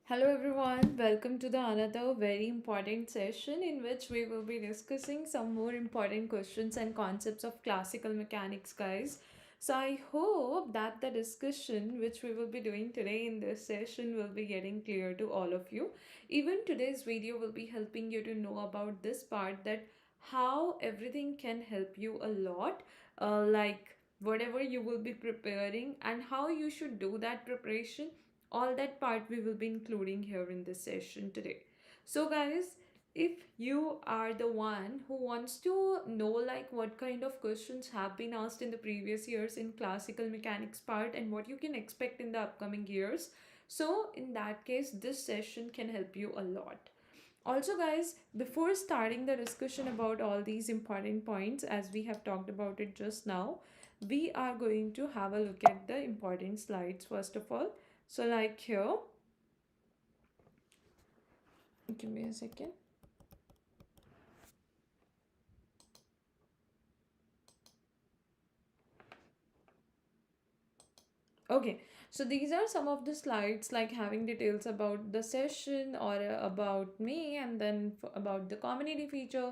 Hello everyone, welcome to the another very important session in which we will be discussing some more important questions and concepts of classical mechanics, guys. So I hope that the discussion which we will be doing today in this session will be getting clear to all of you. Even today's video will be helping you to know about this part, that how everything can help you a lot, like whatever you will be preparing and how you should do that preparation. All that part we will be including here in this session today. So guys, if you are the one who wants to know like what kind of questions have been asked in the previous years in classical mechanics part and what you can expect in the upcoming years, so in that case this session can help you a lot. Also guys, before starting the discussion about all these important points as we have talked about it just now, we are going to have a look at the important slides first of all. So like here, give me a second. Okay, so these are some of the slides like having details about the session or about me, and then about the community feature.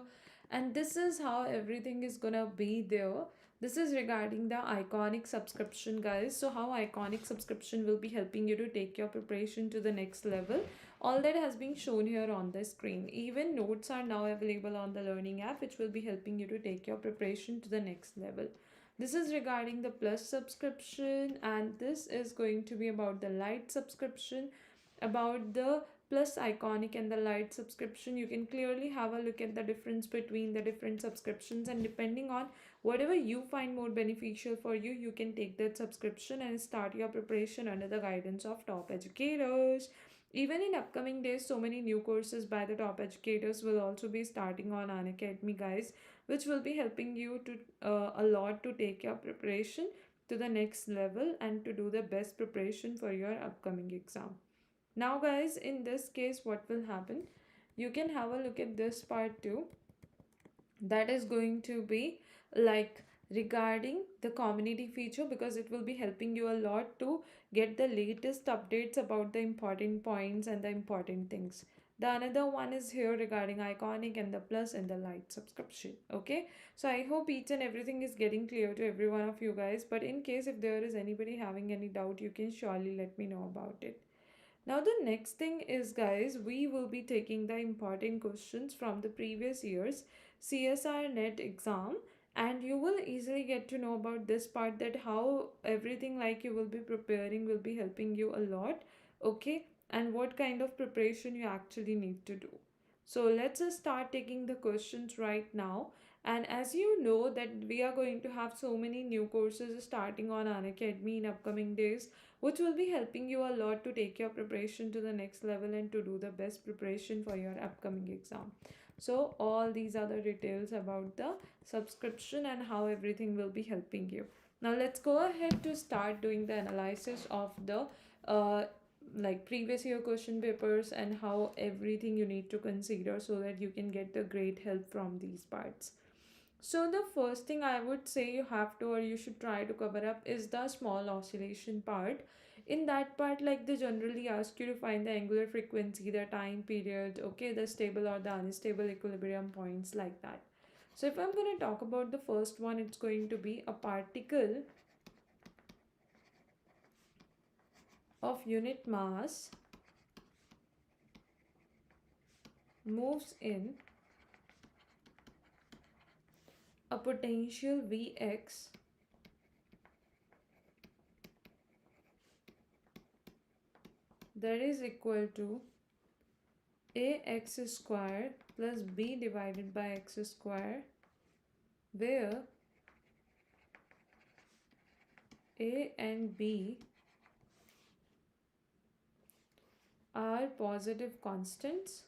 And this is how everything is gonna be there. This is regarding the iconic subscription, guys. So how iconic subscription will be helping you to take your preparation to the next level. All that has been shown here on the screen. Even notes are now available on the learning app, which will be helping you to take your preparation to the next level. This is regarding the plus subscription, and this is going to be about the light subscription. About the plus iconic and the light subscription, you can clearly have a look at the difference between the different subscriptions, and depending on whatever you find more beneficial for you, you can take that subscription and start your preparation under the guidance of top educators. Even in upcoming days, so many new courses by the top educators will also be starting on Unacademy, guys, which will be helping you to a lot to take your preparation to the next level and to do the best preparation for your upcoming exam. Now guys, in this case what will happen, you can have a look at this part too. That is going to be like regarding the community feature, because it will be helping you a lot to get the latest updates about the important points and the important things. The another one is here regarding iconic and the plus and the light subscription. Okay, so I hope each and everything is getting clear to every one of you guys, but in case if there is anybody having any doubt, you can surely let me know about it. Now the next thing is, guys, we will be taking the important questions from the previous year's CSIR NET exam, and you will easily get to know about this part, that how everything like you will be preparing will be helping you a lot. Okay, and what kind of preparation you actually need to do. So let's just start taking the questions right now. And as you know that we are going to have so many new courses starting on Unacademy in upcoming days, which will be helping you a lot to take your preparation to the next level and to do the best preparation for your upcoming exam. So all these are the details about the subscription and how everything will be helping you. Now let's go ahead to start doing the analysis of the like previous year question papers and how everything you need to consider so that you can get the great help from these parts. So the first thing I would say you have to or you should try to cover up is the small oscillation part. In that part, like they generally ask you to find the angular frequency, the time period, okay, the stable or the unstable equilibrium points, like that. So if I'm going to talk about the first one, it's going to be a particle of unit mass moves in a potential Vx that is equal to ax square plus b divided by x square, where a and b are positive constants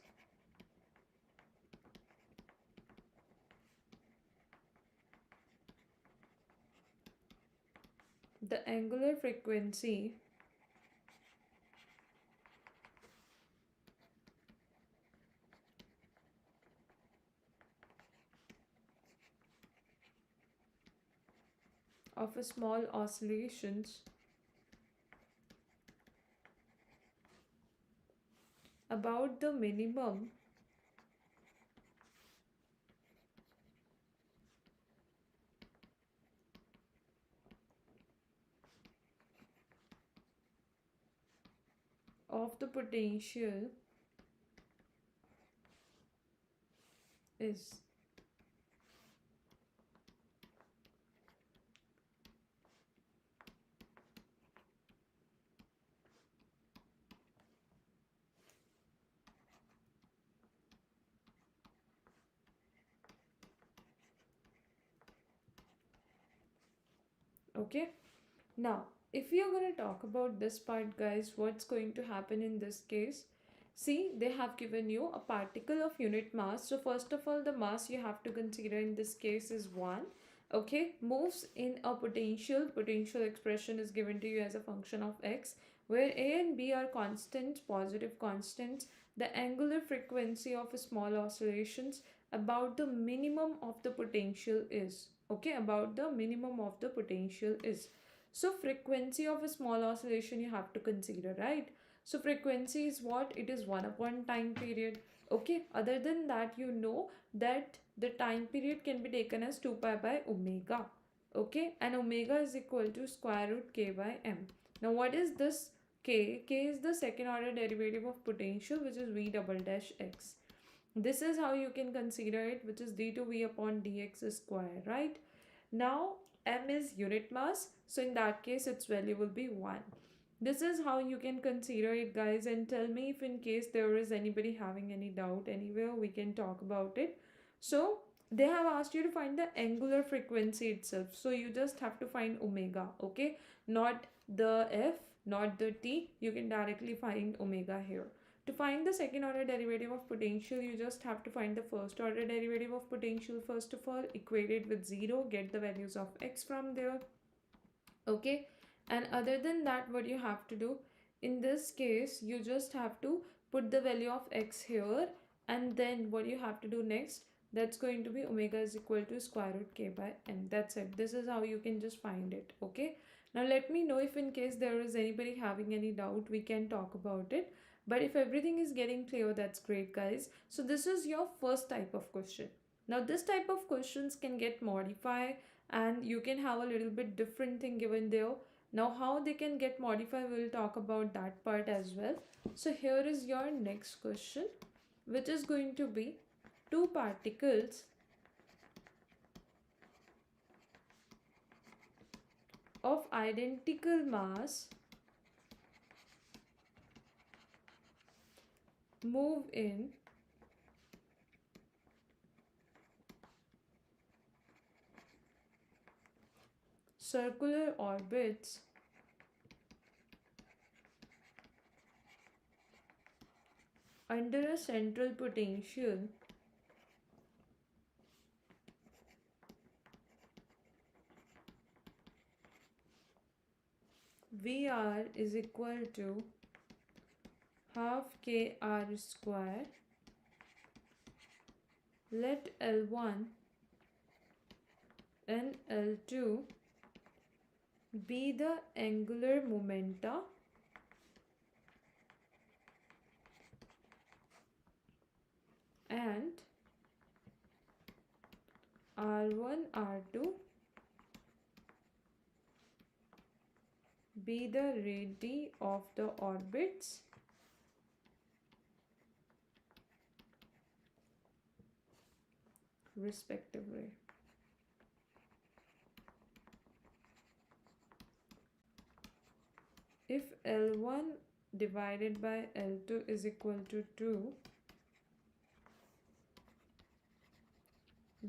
the angular frequency of a small oscillations about the minimum of the potential is. Okay. Now, if we are going to talk about this part, guys, what's going to happen in this case? See, they have given you a particle of unit mass. So, first of all, the mass you have to consider in this case is 1. Okay, moves in a potential. Potential expression is given to you as a function of x, where a and b are constants, positive constants. The angular frequency of small oscillations about the minimum of the potential is. Okay, about the minimum of the potential is. So frequency of a small oscillation you have to consider, right? So frequency is what? It is 1 upon time period. Okay, other than that, you know that the time period can be taken as 2 pi by omega. Okay, and omega is equal to square root k by m. Now what is this k? K is the second order derivative of potential, which is v double dash x. This is how you can consider it, which is d to v upon dx square, right? Now m is unit mass, so in that case its value will be 1. This is how you can consider it, guys, and tell me if in case there is anybody having any doubt anywhere, we can talk about it. So they have asked you to find the angular frequency itself, so you just have to find omega. Okay, not the f, not the t, you can directly find omega here. To find the second order derivative of potential, you just have to find the first order derivative of potential first of all, equate it with 0, get the values of x from there. Okay, and other than that, what you have to do in this case, you just have to put the value of x here, and then what you have to do next, that's going to be omega is equal to square root k by n. That's it. This is how you can just find it. Okay, now let me know if in case there is anybody having any doubt, we can talk about it. But if everything is getting clear, that's great, guys. So this is your first type of question. Now this type of questions can get modified, and you can have a little bit different thing given there. Now how they can get modified, we'll talk about that part as well. So here is your next question, which is going to be two particles of identical mass move in circular orbits under a central potential Vr is equal to half kr square. Let L1 and L2 be the angular momenta and R1, R2 be the radii of the orbits respectively. If L1 divided by L2 is equal to 2,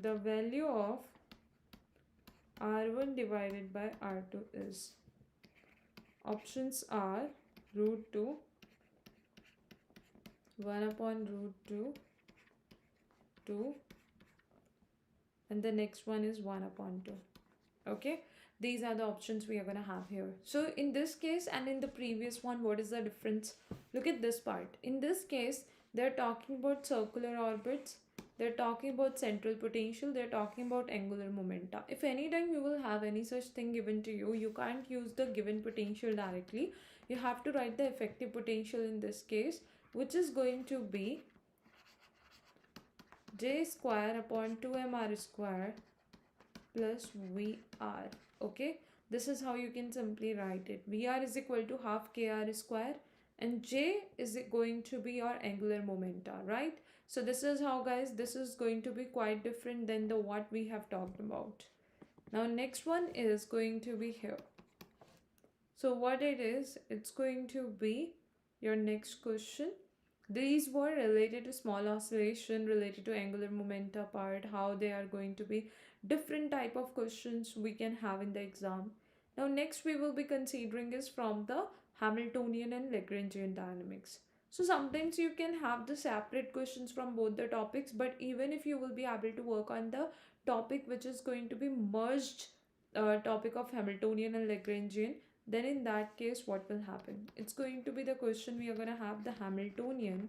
the value of R1 divided by R2 is, options are root 2, 1 upon root 2, 2, and the next one is 1 upon 2. Okay, these are the options we are going to have here. So in this case and in the previous one, what is the difference? Look at this part. In this case, they're talking about circular orbits, they're talking about central potential, they're talking about angular momenta. If anytime you will have any such thing given to you, you can't use the given potential directly. you have to write the effective potential in this case, which is going to be J square upon 2mr square plus VR. Okay, this is how you can simply write it. VR is equal to half kr square and J is going to be your angular momenta, right? So this is how, guys, this is going to be quite different than the what we have talked about. Now next one is going to be here. So what it is, it's going to be your next question. These were related to small oscillation, related to angular momenta part, how they are going to be different type of questions we can have in the exam. Now next we will be considering is from the Hamiltonian and Lagrangian dynamics. So sometimes you can have the separate questions from both the topics, but even if you will be able to work on the topic which is going to be merged topic of Hamiltonian and Lagrangian, then in that case what will happen? It's going to be the question we are going to have the Hamiltonian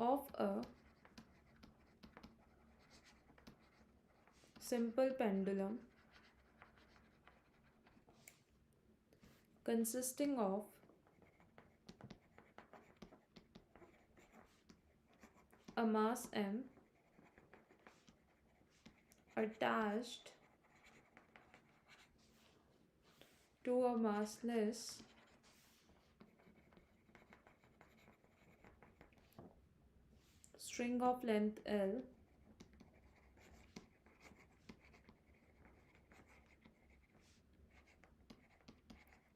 of a simple pendulum consisting of a mass m attached to a massless string of length L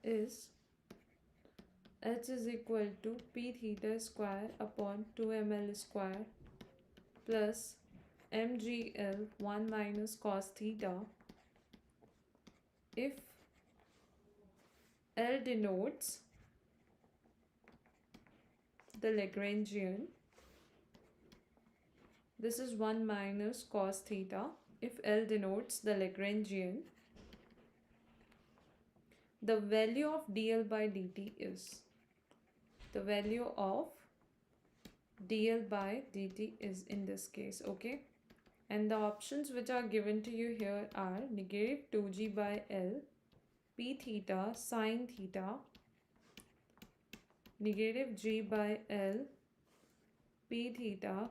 is H is equal to P theta square upon 2ml square plus mgl 1 minus cos theta if L denotes the Lagrangian. This is 1 minus cos theta if L denotes the Lagrangian. The value of dl by dt is, the value of dl by dt is in this case, okay? And the options which are given to you here are negative 2g by L, p theta sine theta, negative g by L, p theta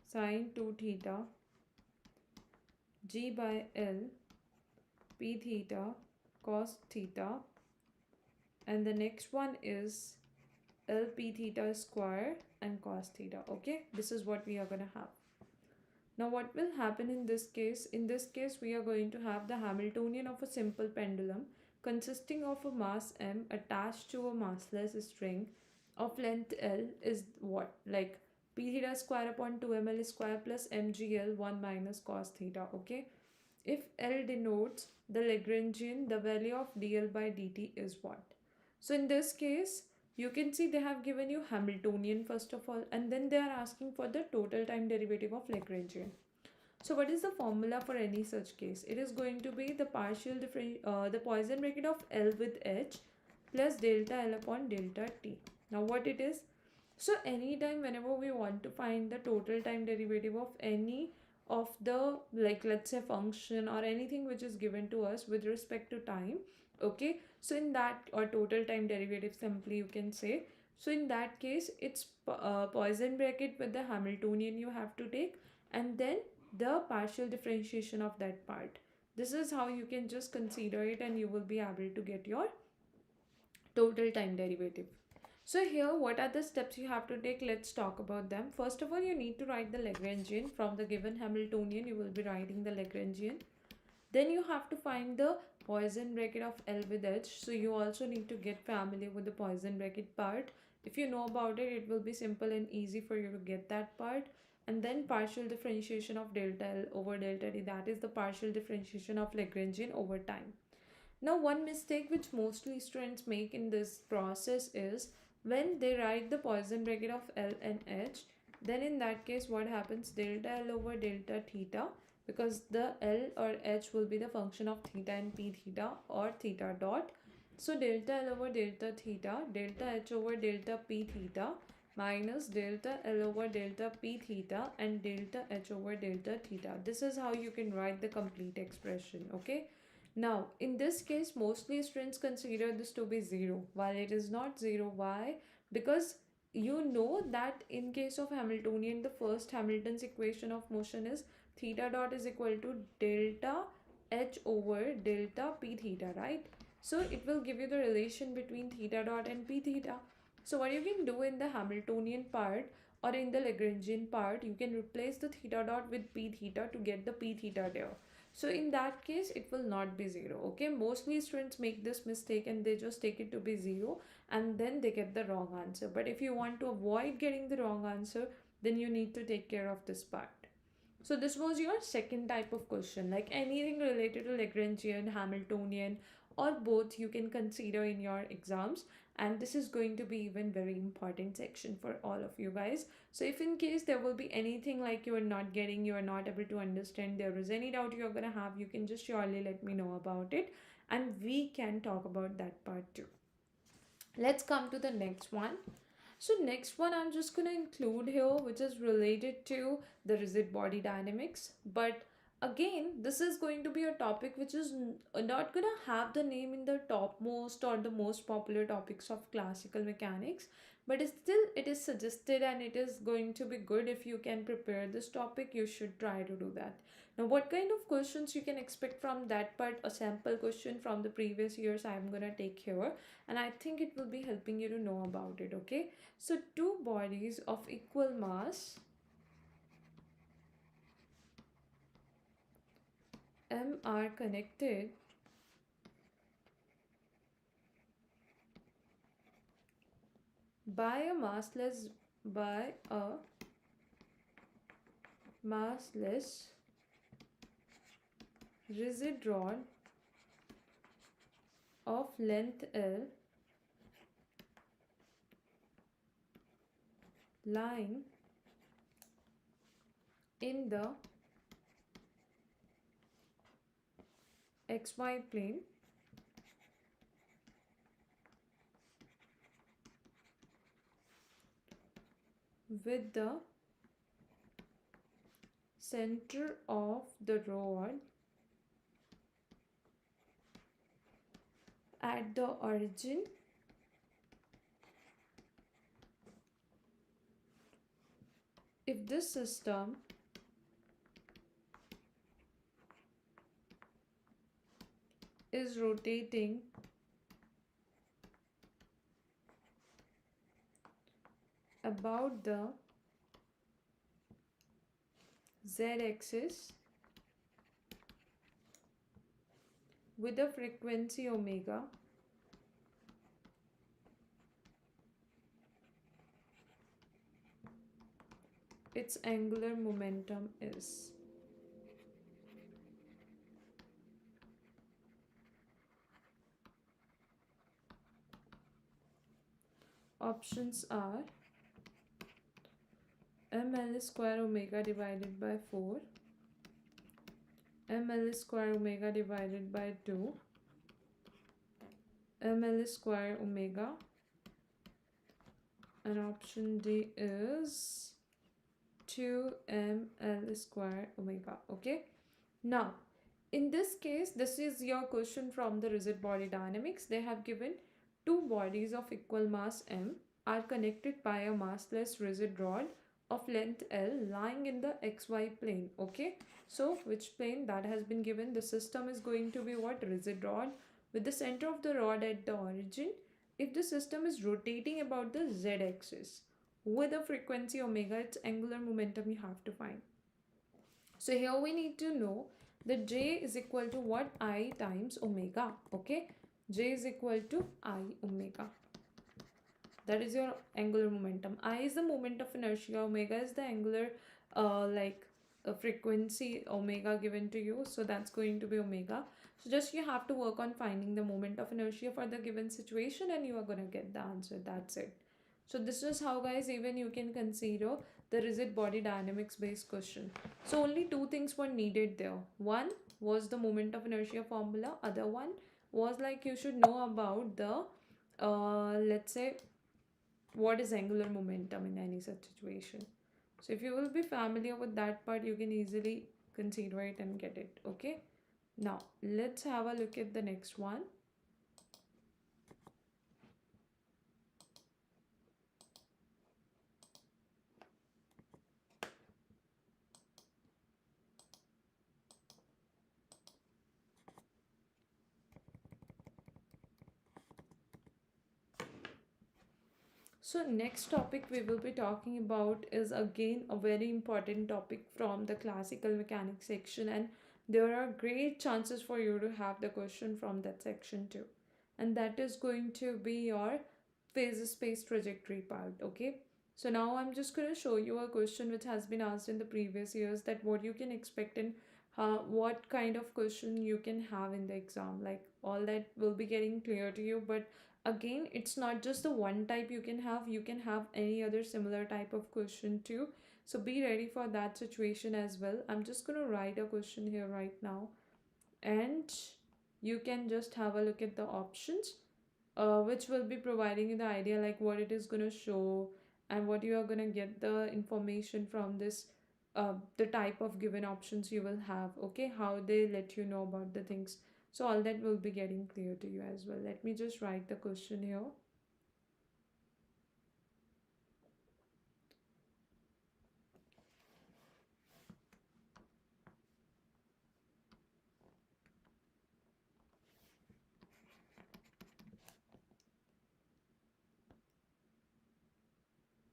sine 2 theta, g by L, p theta cos theta, and the next one is L p theta square and cos theta. Okay, this is what we are going to have. Now what will happen in this case? In this case we are going to have the Hamiltonian of a simple pendulum consisting of a mass m attached to a massless string of length L is what? Like p theta square upon 2ml square plus mgl 1 minus cos theta. Okay, if L denotes the Lagrangian, the value of dl by dt is what? So in this case you can see they have given you Hamiltonian first of all, and then they are asking for the total time derivative of Lagrangian. So what is the formula for any such case? It is going to be the the Poisson bracket of L with H plus delta L upon delta T. Now what it is? So anytime whenever we want to find the total time derivative of any of the, like, let's say function or anything which is given to us with respect to time, okay, so in that, or total time derivative simply you can say, so in that case it's Poisson bracket with the Hamiltonian you have to take, and then the partial differentiation of that part. This is how you can just consider it and you will be able to get your total time derivative. So here what are the steps you have to take? Let's talk about them. First of all, you need to write the Lagrangian. From the given Hamiltonian you will be writing the Lagrangian. Then you have to find the Poisson bracket of L with H. So you also need to get familiar with the Poisson bracket part. If you know about it, it will be simple and easy for you to get that part. And then partial differentiation of delta L over delta D, that is the partial differentiation of Lagrangian over time. Now one mistake which mostly students make in this process is when they write the Poisson bracket of L and H, then in that case what happens, delta L over delta theta, because the L or H will be the function of theta and p theta or theta dot. So delta L over delta theta, delta H over delta p theta minus delta L over delta p theta and delta H over delta theta. This is how you can write the complete expression, okay? Now, in this case, mostly students consider this to be 0, while it is not 0. Why? Because you know that in case of Hamiltonian, the first Hamilton's equation of motion is theta dot is equal to delta h over delta p theta, right? So it will give you the relation between theta dot and p theta. So what you can do in the Hamiltonian part or in the Lagrangian part, you can replace the theta dot with p theta to get the p theta there. So in that case, it will not be 0. Okay, mostly students make this mistake and they just take it to be 0 and then they get the wrong answer. But if you want to avoid getting the wrong answer, then you need to take care of this part. So this was your second type of question, like anything related to Lagrangian, Hamiltonian, or both you can consider in your exams. And this is going to be even very important section for all of you guys. So if in case there will be anything like you are not getting, you are not able to understand, there is any doubt you're gonna have, you can just surely let me know about it and we can talk about that part too. Let's come to the next one. So next one I'm just going to include here, which is related to the rigid body dynamics. But again, this is going to be a topic which is not going to have the name in the topmost or the most popular topics of classical mechanics. But it is suggested and it is going to be good if you can prepare this topic. You should try to do that. Now, what kind of questions you can expect from that part? A sample question from the previous years I'm going to take here. And I think it will be helping you to know about it, okay? So two bodies of equal mass M are connected by a massless rigid rod of length L lying in the xy plane with the center of the rod at the origin if this system is rotating about the z-axis with a frequency omega, its angular momentum is. Options are ml square omega divided by 4, ml square omega divided by 2, ml square omega, and option D is 2ml square omega. Okay, now in this case, this is your question from the rigid body dynamics. They have given two bodies of equal mass m are connected by a massless rigid rod of length L lying in the xy plane. Okay, so which plane that has been given? The system is going to be what? Rigid rod with the center of the rod at the origin if the system is rotating about the z-axis with a frequency omega, its angular momentum you have to find. So here we need to know that J is equal to what? I times omega. Okay, J is equal to I omega. That is your angular momentum. I is the moment of inertia, omega is the angular frequency omega given to you, so that's going to be omega. So just you have to work on finding the moment of inertia for the given situation and you are going to get the answer. That's it. So this is how, guys, even you can consider the rigid body dynamics based question. So only two things were needed there. One was the moment of inertia formula. Other one was like you should know about the let's say what is angular momentum in any such situation. So if you will be familiar with that part, you can easily consider it and get it. Okay, Now let's have a look at the next one. So next topic we will be talking about is again a very important topic from the classical mechanics section, and there are great chances for you to have the question from that section too. And that is going to be your phase space trajectory part, okay? So now I'm just going to show you a question which has been asked in the previous years, that what you can expect and what kind of question you can have in the exam. Like all that will be getting clear to you, but again it's not just the one type you can have any other similar type of question too, so be ready for that situation as well. I'm just going to write a question here right now, and you can just have a look at the options, which will be providing you the idea like what it is going to show and what you are going to get the information from this, the type of given options you will have, okay, how they let you know about the things. So all that will be getting clear to you as well. Let me just write the question here.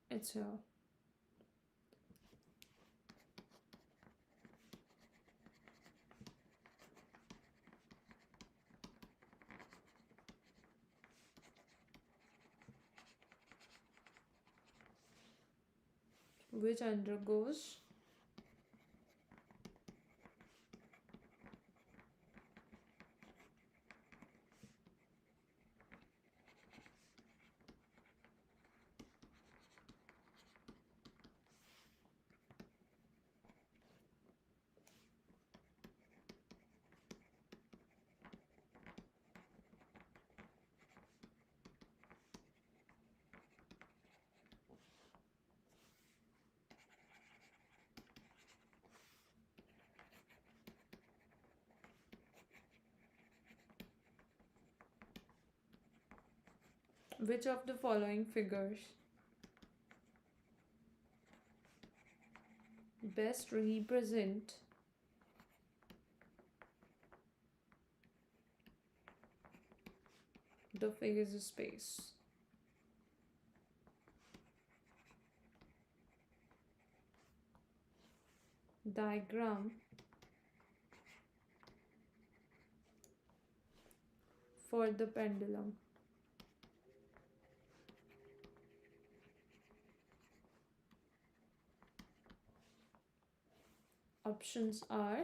It's here. Which undergoes which of the following figures best represent the phase space? Diagram for the pendulum. Options are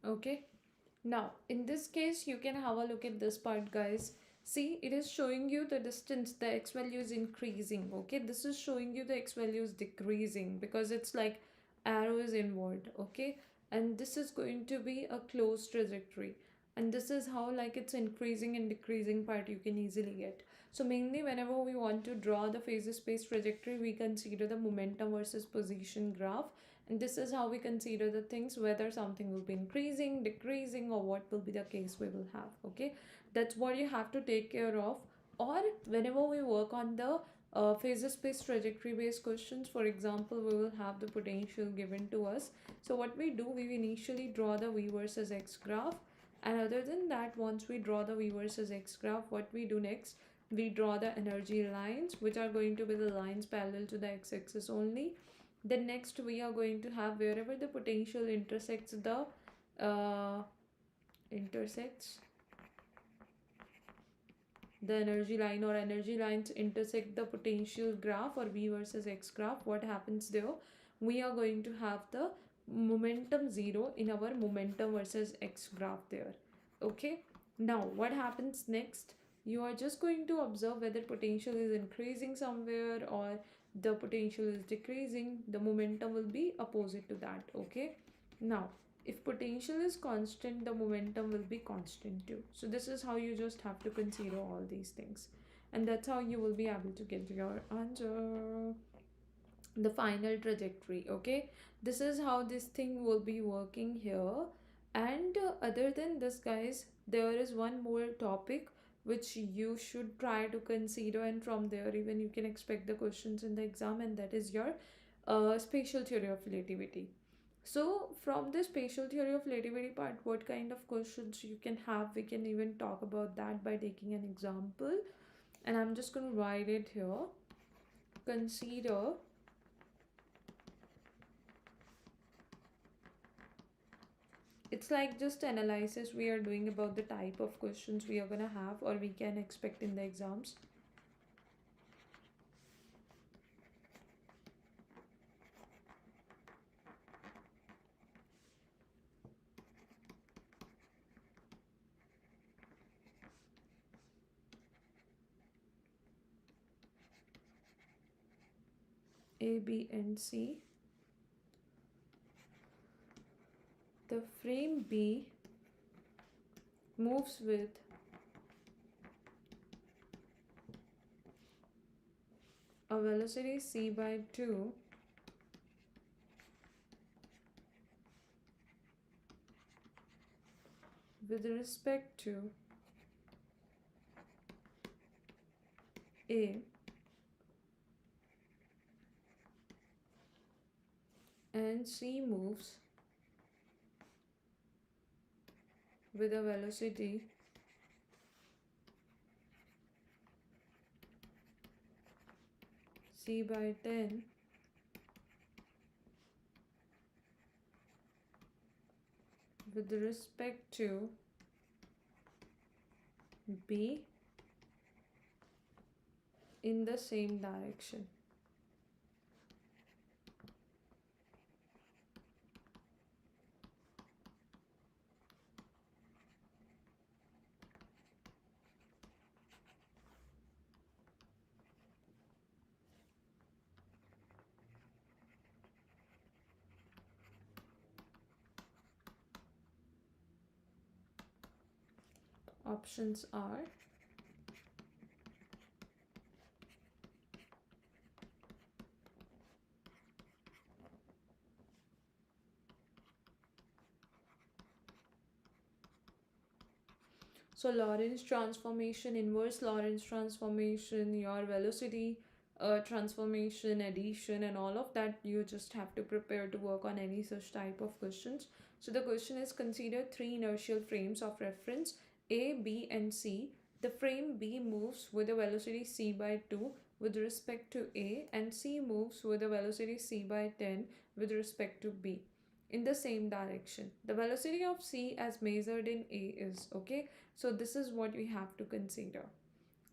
okay. Now, in this case, you can have a look at this part, guys. See, it is showing you the distance, the x value is increasing, okay? This is showing you the x value is decreasing because it's like arrow is inward, okay? And this is going to be a closed trajectory. And this is how like it's increasing and decreasing part you can easily get. So mainly whenever we want to draw the phase space trajectory, we consider the momentum versus position graph, and this is how we consider the things, whether something will be increasing, decreasing, or what will be the case we will have, okay? That's what you have to take care of. Or whenever we work on the phases space trajectory based questions. For example, we will have the potential given to us. So what we do, we initially draw the v versus x graph, and other than that, once we draw the v versus x graph, what we do next, we draw the energy lines, which are going to be the lines parallel to the x-axis only. Then next we are going to have wherever the potential intersects the energy line, or energy lines intersect the potential graph or v versus x graph, what happens there, we are going to have the momentum zero in our momentum versus x graph there. Okay, now what happens next, you are just going to observe whether potential is increasing somewhere or the potential is decreasing. The momentum will be opposite to that. Okay, now if potential is constant, the momentum will be constant too. So this is how you just have to consider all these things, and that's how you will be able to get your answer. The final trajectory. Okay, this is how this thing will be working here. And other than this, guys, there is one more topic which you should try to consider, and from there even you can expect the questions in the exam, and that is your spatial theory of relativity. So from the spatial theory of relativity part, what kind of questions you can have, we can even talk about that by taking an example. And I'm just going to write it here. Consider it's like just analysis we are doing about the type of questions we are going to have or we can expect in the exams. A, B, and C. The frame B moves with a velocity c by 2 with respect to A, and C moves with a velocity c by 10 with respect to B in the same direction. Options are so Lorentz transformation, inverse Lorentz transformation, your velocity transformation, addition, and all of that you just have to prepare to work on any such type of questions. So the question is, consider three inertial frames of reference A, B, and C. The frame B moves with a velocity c by 2 with respect to A, and C moves with a velocity c by 10 with respect to B in the same direction. The velocity of C as measured in A is, okay, so this is what we have to consider.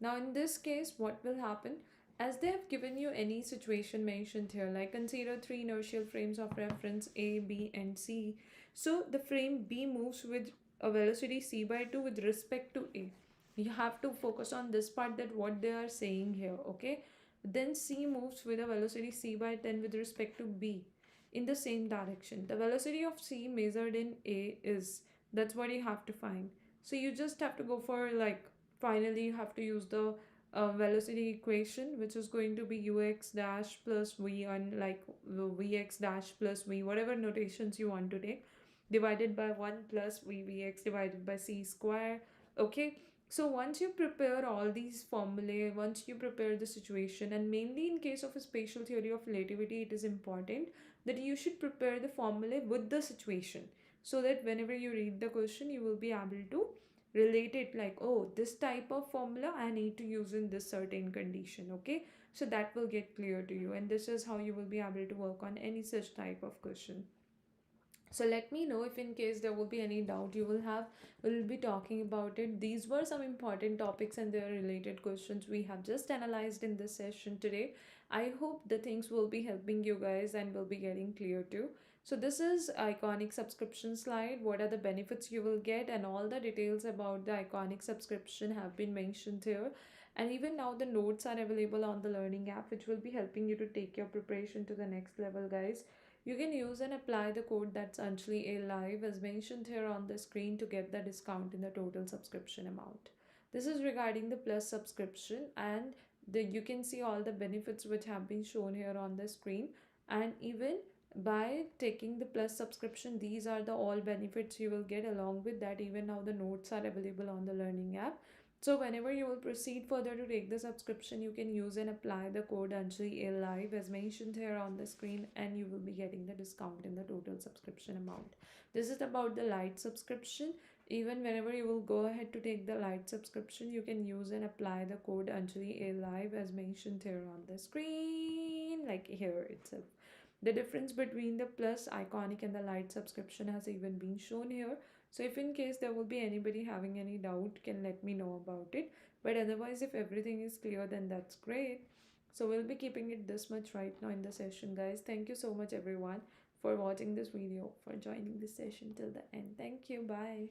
Now in this case, what will happen, as they have given you any situation mentioned here, like consider three inertial frames of reference A, B, and C. So the frame B moves with a velocity c by 2 with respect to A. You have to focus on this part, that what they are saying here. Okay, then C moves with a velocity c by 10 with respect to B in the same direction. The velocity of C measured in A is, that's what you have to find. So you just have to go for, like, finally you have to use the velocity equation, which is going to be ux dash plus v, on like vx dash plus v, whatever notations you want to take, divided by 1 plus vvx divided by c square. Okay, So once you prepare all these formulae, once you prepare the situation, and mainly in case of a spatial theory of relativity, it is important that you should prepare the formulae with the situation, so that whenever you read the question, you will be able to relate it like, oh, this type of formula I need to use in this certain condition. Okay, so that will get clear to you, and this is how you will be able to work on any such type of question. So let me know if in case there will be any doubt you will have. We'll be talking about it. These were some important topics and their related questions we have just analyzed in this session today. I hope the things will be helping you guys and will be getting clear too. So this is iconic subscription slide. What are the benefits you will get, and all the details about the iconic subscription have been mentioned here. And even now the notes are available on the learning app, which will be helping you to take your preparation to the next level, guys. You can use and apply the code that's Anjali A Live as mentioned here on the screen to get the discount in the total subscription amount. This is regarding the plus subscription, and you can see all the benefits which have been shown here on the screen. And even by taking the plus subscription, these are the all benefits you will get. Along with that, even now the notes are available on the learning app. So whenever you will proceed further to take the subscription, you can use and apply the code Anjali Live as mentioned here on the screen, and you will be getting the discount in the total subscription amount. This is about the light subscription. Even whenever you will go ahead to take the light subscription, you can use and apply the code Anjali Live as mentioned here on the screen, like here itself. The difference between the plus, iconic, and the light subscription has even been shown here. So if in case there will be anybody having any doubt, can let me know about it. But otherwise, if everything is clear, then that's great. So we'll be keeping it this much right now in the session, guys. Thank you so much everyone for watching this video, for joining this session till the end. Thank you. Bye.